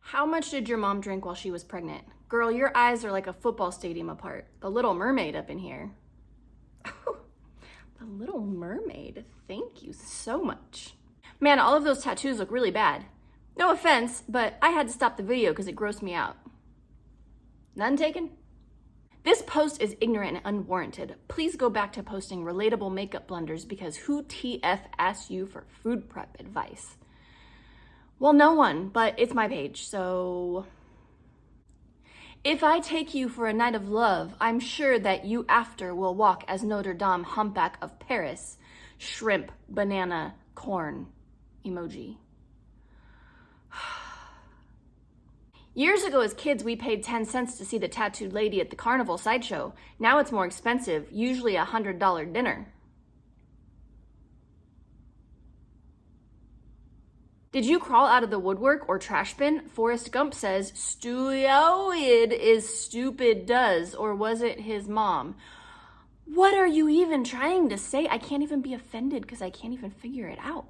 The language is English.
How much did your mom drink while she was pregnant? Girl, your eyes are like a football stadium apart. The Little Mermaid up in here. The Little Mermaid. Thank you so much. Man, all of those tattoos look really bad. No offense, but I had to stop the video because it grossed me out. None taken? This post is ignorant and unwarranted. Please go back to posting relatable makeup blunders because who TF asked you for food prep advice? Well, no one, but it's my page, so... If I take you for a night of love, I'm sure that you after will walk as Notre Dame humpback of Paris. Shrimp, banana, corn, emoji. Years ago as kids, we paid 10 cents to see the tattooed lady at the carnival sideshow. Now it's more expensive, usually a $100 dinner. Did you crawl out of the woodwork or trash bin? Forrest Gump says, Steroid is stupid does, or was it his mom? What are you even trying to say? I can't even be offended because I can't even figure it out.